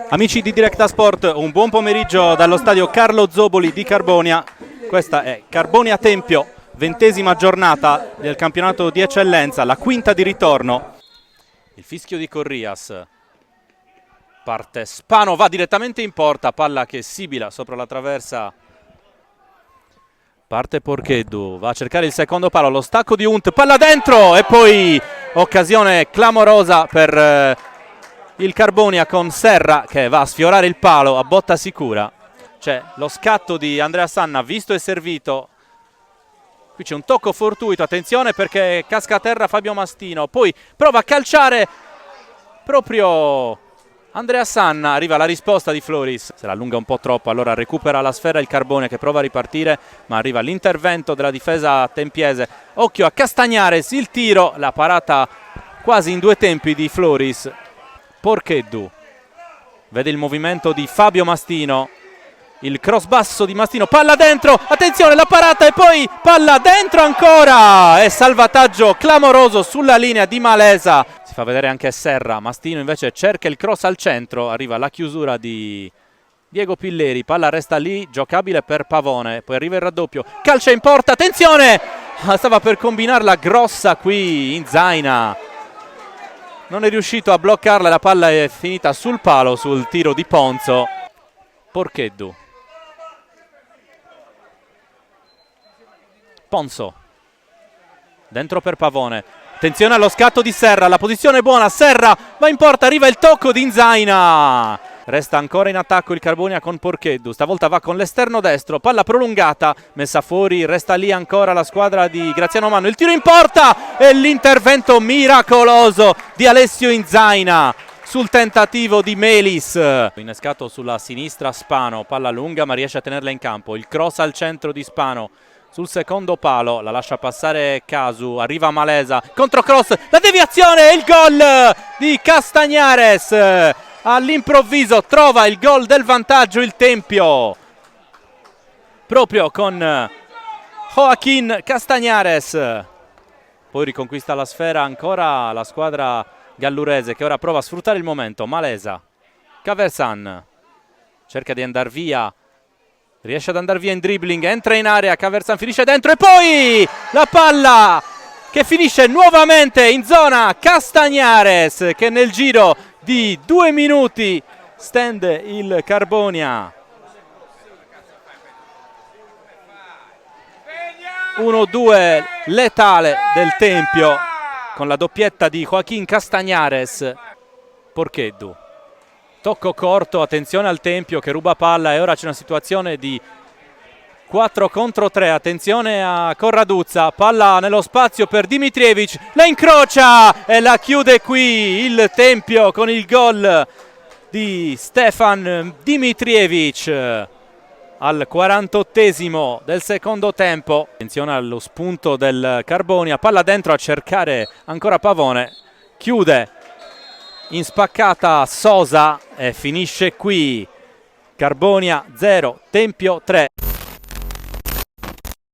Amici di Directa Sport, un buon pomeriggio dallo stadio Carlo Zoboli di Carbonia. Questa è Carbonia Tempio, 20ª giornata del campionato di eccellenza, la quinta di ritorno. Il fischio di Corrias. Parte Spano, va direttamente in porta, palla che sibila sopra la traversa. Parte Porcheddu, va a cercare il secondo palo, lo stacco di Unt, palla dentro e poi occasione clamorosa per il Carbonia con Serra che va a sfiorare il palo a botta sicura. C'è lo scatto di Andrea Sanna, visto e servito. Qui c'è un tocco fortuito, attenzione perché casca a terra Fabio Mastino, poi prova a calciare proprio Andrea Sanna, arriva la risposta di Floris, se la allunga un po' troppo, allora recupera la sfera il Carbonia che prova a ripartire, ma arriva l'intervento della difesa tempiese. Occhio a Castagnares, il tiro, la parata quasi in due tempi di Floris. Porcheddu vede il movimento di Fabio Mastino, il cross basso di Mastino, palla dentro, attenzione la parata e poi palla dentro ancora e salvataggio clamoroso sulla linea di Malesa. Si fa vedere anche Serra, Mastino invece cerca il cross al centro, arriva la chiusura di Diego Pilleri, palla resta lì, giocabile per Pavone, poi arriva il raddoppio, calcia in porta, attenzione, stava per combinarla grossa qui in Zaina. Non è riuscito a bloccarla, la palla è finita sul palo, sul tiro di Ponzo. Porcheddu. Ponzo. Dentro per Pavone. Attenzione allo scatto di Serra, la posizione è buona, Serra va in porta, arriva il tocco di Inzaina. Resta ancora in attacco il Carbonia con Porcheddu, stavolta va con l'esterno destro, palla prolungata, messa fuori, resta lì ancora la squadra di Graziano Manno, il tiro in porta e l'intervento miracoloso di Alessio Inzaina sul tentativo di Melis. Innescato sulla sinistra Spano, palla lunga ma riesce a tenerla in campo, il cross al centro di Spano sul secondo palo, la lascia passare Casu, arriva Malesa, controcross, la deviazione e il gol di Castagnares. All'improvviso trova il gol del vantaggio il Tempio, proprio con Joaquín Castagnares. Poi riconquista la sfera ancora la squadra gallurese che ora prova a sfruttare il momento. Malesa, Caversan cerca di andare via, riesce ad andare via in dribbling, entra in area, Caversan finisce dentro e poi la palla che finisce nuovamente in zona Castagnares che nel giro di 2 minuti stende il Carbonia. 1-2 letale del Tempio con la doppietta di Joaquín Castagnares. Porcheddu, tocco corto, attenzione al Tempio che ruba palla e ora c'è una situazione di 4 contro 3, attenzione a Corraduzza, palla nello spazio per Dimitrijevic, la incrocia e la chiude qui il Tempio con il gol di Stefan Dimitrijevic al 48esimo del secondo tempo. Attenzione allo spunto del Carbonia, palla dentro a cercare ancora Pavone, chiude in spaccata Sosa e finisce qui. Carbonia 0, Tempio 3.